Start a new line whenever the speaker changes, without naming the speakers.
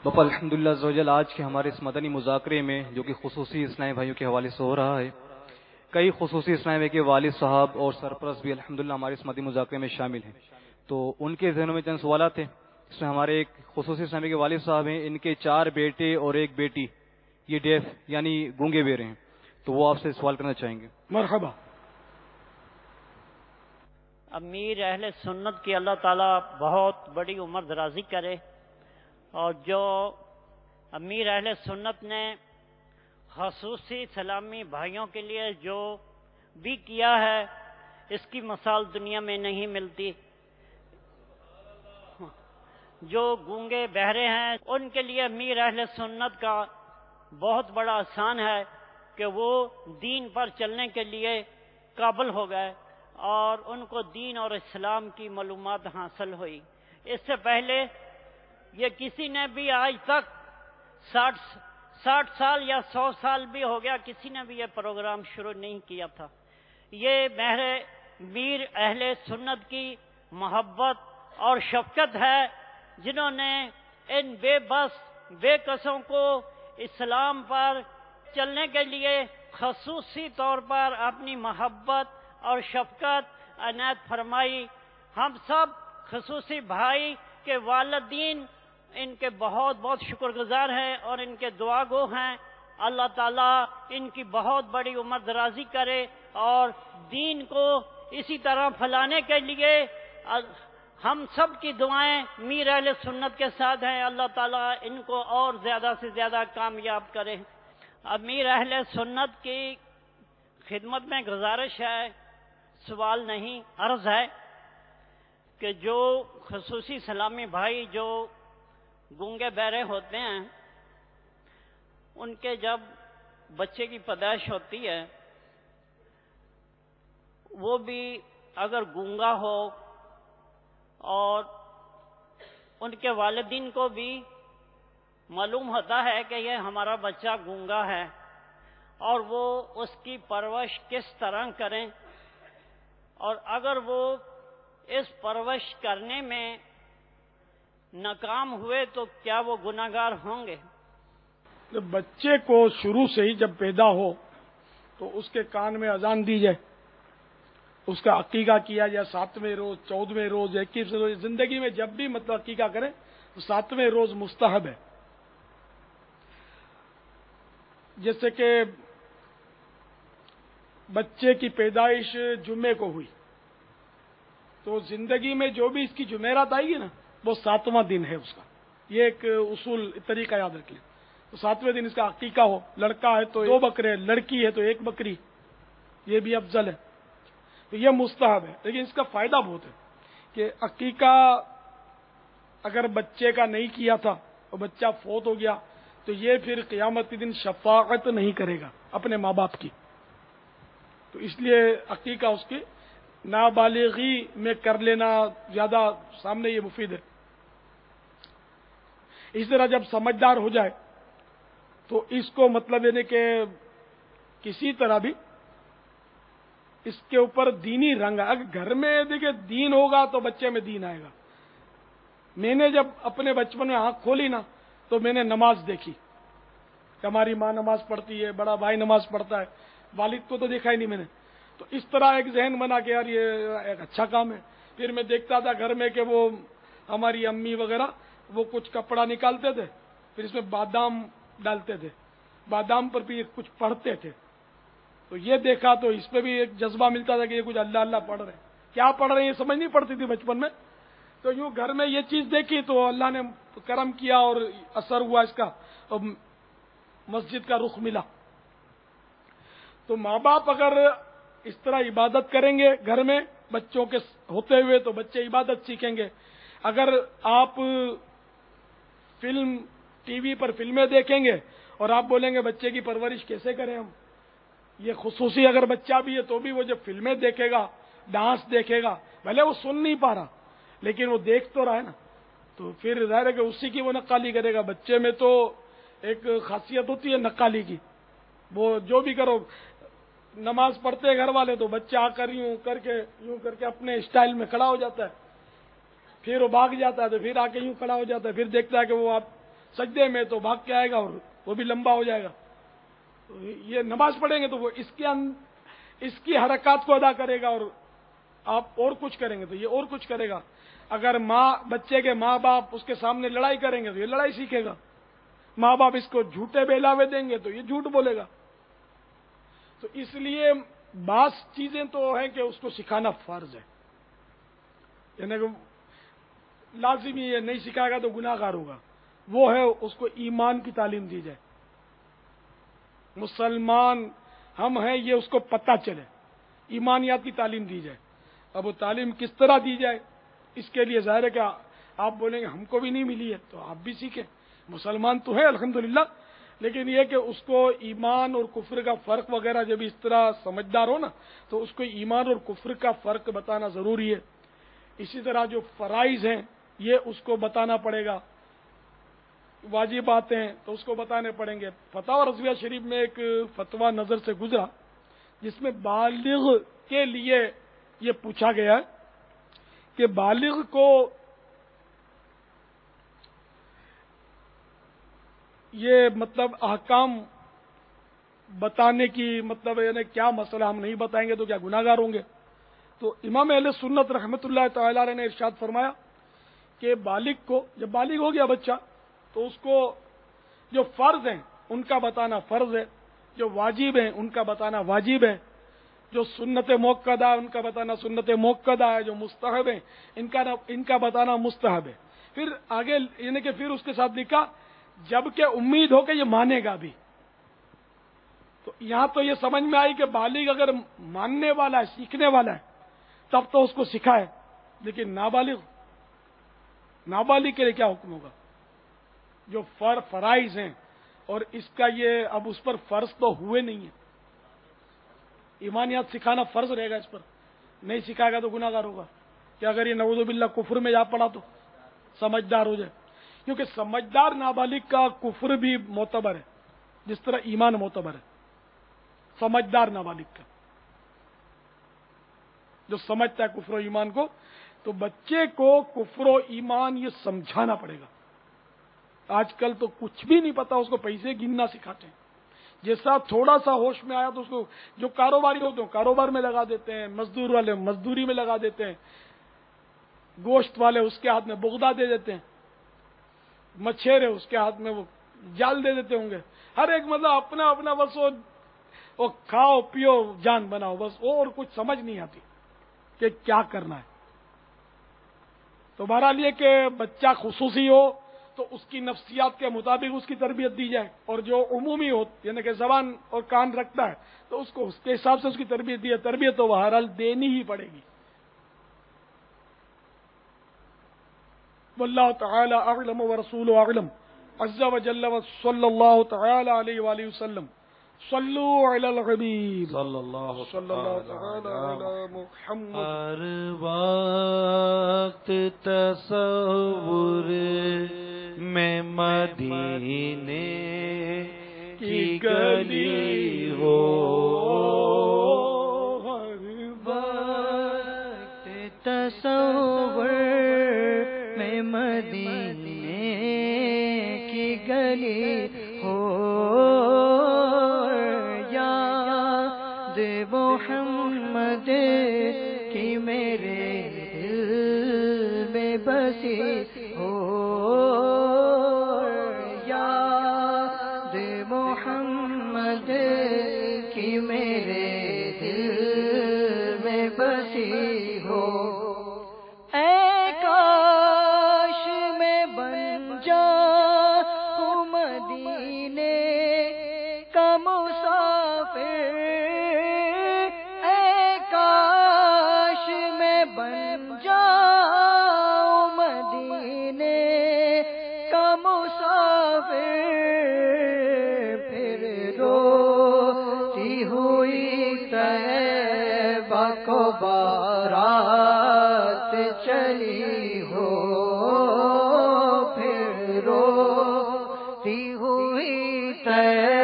پاپا الحمدللہ عزوجل آج کے ہمارے اس مدنی مذاکرے میں جو کہ خصوصی اسلامی بھائیوں کے حوالے سے ہو رہا ہے، کئی خصوصی اسلامی بھائی کے والد صاحب اور سرپرست بھی الحمدللہ ہمارے اس مدنی مذاکرے میں شامل ہیں، تو ان کے ذہنوں میں چند سوالات تھے۔ اس میں ہمارے ایک خصوصی اسلامی کے والد صاحب ہیں، ان کے 4 بیٹے اور 1 بیٹی یہ ڈیف یعنی گونگے بہرے ہیں، تو وہ آپ سے سوال کرنا چاہیں گے۔
مرحبا۔
امیر اہل سنت کی اللہ تعالیٰ بہت بڑی عمر درازی کرے، اور جو امیر اہل سنت نے خصوصی اسلامی بھائیوں کے لیے جو بھی کیا ہے اس کی مثال دنیا میں نہیں ملتی۔ جو گونگے بہرے ہیں ان کے لیے امیر اہل سنت کا بہت بڑا احسان ہے کہ وہ دین پر چلنے کے لیے قابل ہو گئے اور ان کو دین اور اسلام کی معلومات حاصل ہوئی۔ اس سے پہلے یہ کسی نے بھی آج تک 60 سال یا 100 سال بھی ہو گیا کسی نے بھی یہ پروگرام شروع نہیں کیا تھا۔ یہ میر اہل سنت کی محبت اور شفقت ہے جنہوں نے ان بے بس بے کسوں کو اسلام پر چلنے کے لیے خصوصی طور پر اپنی محبت اور شفقت عنایت فرمائی۔ ہم سب خصوصی بھائی کے والدین ان کے بہت بہت شکر گزار ہیں اور ان کے دعا گو ہیں۔ اللہ تعالیٰ ان کی بہت بڑی عمر درازی کرے اور دین کو اسی طرح پھیلانے کے لیے ہم سب کی دعائیں میر اہل سنت کے ساتھ ہیں۔ اللہ تعالیٰ ان کو اور زیادہ سے زیادہ کامیاب کرے۔ امیر اہل سنت کی خدمت میں گزارش ہے، سوال نہیں عرض ہے کہ جو خصوصی اسلامی بھائی جو گونگے بہرے ہوتے ہیں ان کے جب بچے کی پیدائش ہوتی ہے وہ بھی اگر گونگا ہو اور ان کے والدین کو بھی معلوم ہوتا ہے کہ یہ ہمارا بچہ گونگا ہے اور وہ اس کی پرورش کس طرح کریں، اور اگر وہ اس پرورش کرنے میں ناکام ہوئے تو کیا وہ گناہگار ہوں گے؟
بچے کو شروع سے ہی جب پیدا ہو تو اس کے کان میں اذان دی جائے، اس کا عقیقہ کیا جائے 7ویں روز، 14ویں روز، 21ویں روز، زندگی میں جب بھی مطلب عقیقہ کریں تو 7ویں روز مستحب ہے۔ جیسے کہ بچے کی پیدائش جمعے کو ہوئی تو زندگی میں جو بھی اس کی جمعرات آئے گی نا وہ 7واں دن ہے اس کا، یہ ایک اصول طریقہ یاد رکھ لیں۔ تو 7ویں دن اس کا عقیقہ ہو، لڑکا ہے تو 2 بکرے، لڑکی ہے تو 1 بکری، یہ بھی افضل ہے، تو یہ مستحب ہے۔ لیکن اس کا فائدہ بہت ہے کہ عقیقہ اگر بچے کا نہیں کیا تھا اور بچہ فوت ہو گیا تو یہ پھر قیامت کے دن شفاعت نہیں کرے گا اپنے ماں باپ کی، تو اس لیے عقیقہ اس کی نابالغی میں کر لینا زیادہ سامنے یہ مفید ہے۔ اس طرح جب سمجھدار ہو جائے تو اس کو مطلب یعنی کہ کسی طرح بھی اس کے اوپر دینی رنگ، اگر گھر میں دیکھیں دین ہوگا تو بچے میں دین آئے گا۔ میں نے جب اپنے بچپن میں آنکھ کھولی نا تو میں نے نماز دیکھی کہ ہماری ماں نماز پڑھتی ہے، بڑا بھائی نماز پڑھتا ہے، والد کو تو دیکھا ہی نہیں میں نے، تو اس طرح ایک ذہن بنا کہ یار یہ ایک اچھا کام ہے۔ پھر میں دیکھتا تھا گھر میں کہ وہ ہماری امی وغیرہ وہ کچھ کپڑا نکالتے تھے، پھر اس میں بادام ڈالتے تھے، بادام پر بھی کچھ پڑھتے تھے، تو یہ دیکھا تو اس پہ بھی ایک جذبہ ملتا تھا کہ یہ کچھ اللہ اللہ پڑھ رہے ہیں، کیا پڑھ رہے ہیں یہ سمجھ نہیں پڑتی تھی بچپن میں، تو یوں گھر میں یہ چیز دیکھی تو اللہ نے کرم کیا اور اثر ہوا اس کا، اور مسجد کا رخ ملا۔ تو ماں باپ اگر اس طرح عبادت کریں گے گھر میں بچوں کے ہوتے ہوئے تو بچے عبادت سیکھیں گے۔ اگر آپ فلم ٹی وی پر فلمیں دیکھیں گے اور آپ بولیں گے بچے کی پرورش کیسے کریں ہم، یہ خصوصی اگر بچہ بھی ہے تو بھی وہ جب فلمیں دیکھے گا، ڈانس دیکھے گا، بھلے وہ سن نہیں پا رہا لیکن وہ دیکھ تو رہا ہے نا، تو پھر ظاہر ہے کہ اسی کی وہ نقالی کرے گا۔ بچے میں تو ایک خاصیت ہوتی ہے نقالی کی، وہ جو بھی کرو، نماز پڑھتے ہیں گھر والے تو بچہ آ کر یوں کر کے اپنے اسٹائل میں کھڑا ہو جاتا ہے، پھر وہ بھاگ جاتا ہے تو پھر آ کے یوں کھڑا ہو جاتا ہے، پھر دیکھتا ہے کہ وہ آپ سجدے میں تو بھاگ کے آئے گا اور وہ بھی لمبا ہو جائے گا. تو یہ نماز پڑھیں گے تو وہ اس کی حرکات کو ادا کرے گا، اور آپ اور کچھ کریں گے تو یہ اور کچھ کرے گا. اگر بچے کے ماں باپ اس کے سامنے لڑائی کریں گے تو یہ لڑائی سیکھے گا. ماں باپ اس کو جھوٹے بہلاوے دیں گے تو یہ جھوٹ بولے گا. تو اس لیے بعض چیزیں تو ہیں کہ اس کو سکھانا فرض ہے، یعنی کہ لازمی یہ نہیں سکھائے گا تو گناہ گار ہوگا. وہ ہے اس کو ایمان کی تعلیم دی جائے. مسلمان ہم ہیں یہ اس کو پتہ چلے، ایمانیات کی تعلیم دی جائے. اب وہ تعلیم کس طرح دی جائے اس کے لیے ظاہر ہے کہ آپ بولیں گے ہم کو بھی نہیں ملی ہے تو آپ بھی سیکھیں. مسلمان تو ہے الحمدللہ، لیکن یہ کہ اس کو ایمان اور کفر کا فرق وغیرہ جب اس طرح سمجھدار ہو نا تو اس کو ایمان اور کفر کا فرق بتانا ضروری ہے. اسی طرح جو فرائض ہیں یہ اس کو بتانا پڑے گا، واجبات ہیں تو اس کو بتانے پڑیں گے. فتاوی رضویہ شریف میں ایک فتویٰ نظر سے گزرا جس میں بالغ کے لیے یہ پوچھا گیا کہ بالغ کو یہ مطلب احکام بتانے کی مطلب یعنی کیا مسئلہ، ہم نہیں بتائیں گے تو کیا گناہ گار ہوں گے؟ تو امام اہل سنت رحمۃ اللہ تعالی علیہ نے ارشاد فرمایا کہ بالغ کو جب بالغ ہو گیا بچہ تو اس کو جو فرض ہیں ان کا بتانا فرض ہے، جو واجب ہیں ان کا بتانا واجب ہے، جو سنت موقدہ ان کا بتانا سنت موقدہ ہے، جو مستحب ہیں ان کا بتانا مستحب ہے. پھر آگے یعنی کہ پھر اس کے ساتھ لکھا جبکہ امید ہو کہ یہ مانے گا بھی. تو یہاں تو یہ سمجھ میں آئی کہ بالغ اگر ماننے والا ہے، سیکھنے والا ہے تب تو اس کو سکھائے، لیکن نابالغ کے لیے کیا حکم ہوگا؟ جو فرائض ہیں اور اس کا یہ اب اس پر فرض تو ہوئے نہیں ہیں. ایمانیات سکھانا فرض رہے گا، اس پر نہیں سکھائے گا تو گناہ گار ہوگا. کہ اگر یہ نعوذ باللہ کفر میں جا پڑا تو سمجھدار ہو جائے، کیونکہ سمجھدار نابالغ کا کفر بھی معتبر ہے جس طرح ایمان معتبر ہے. سمجھدار نابالغ کا جو سمجھتا ہے کفر و ایمان کو، تو بچے کو کفر و ایمان یہ سمجھانا پڑے گا. آج کل تو کچھ بھی نہیں پتا، اس کو پیسے گننا سکھاتے ہیں. جیسا تھوڑا سا ہوش میں آیا تو اس کو جو کاروباری ہوتے ہیں کاروبار میں لگا دیتے ہیں، مزدور والے مزدوری میں لگا دیتے ہیں، گوشت والے اس کے ہاتھ میں بغدہ دے دیتے ہیں، مچھیرے اس کے ہاتھ میں وہ جال دے دیتے ہوں گے. ہر ایک مطلب اپنا اپنا بس وہ کھاؤ پیو جان بناؤ، بس اور کچھ سمجھ نہیں آتی کہ کیا کرنا ہے. تو بہرحال یہ کہ بچہ خصوصی ہو تو اس کی نفسیات کے مطابق اس کی تربیت دی جائے، اور جو عمومی ہو یعنی کہ زبان اور کان رکھتا ہے تو اس کو اس کے حساب سے اس کی تربیت دی ہے. تربیت تو بہرحال دینی ہی پڑے گی. واللہ تعالی اعلم ورسولہ اعلم عز وجل وصلی اللہ تعالی علیہ وآلہ وسلم. صلو علی الحبیب
صلی اللہ
تعالی علی محمد.
ہر وقت تصور میں مدینے کی گلی ہو،
ہر
وقت تصور میں مدینے کی گلی ہو، یاد محمد کی میرے دل میں بسی ہو، یاد محمد کی میرے دل میں بسی ہو. اے کاش میں بن جاؤں مدینے کا مسافر، اے کاش میں بن جاؤں مدینے کا مسافر. پھر روتی ہوئی طیبہ کو بارات چلی ہو، پھر روتی ہوئی طیبہ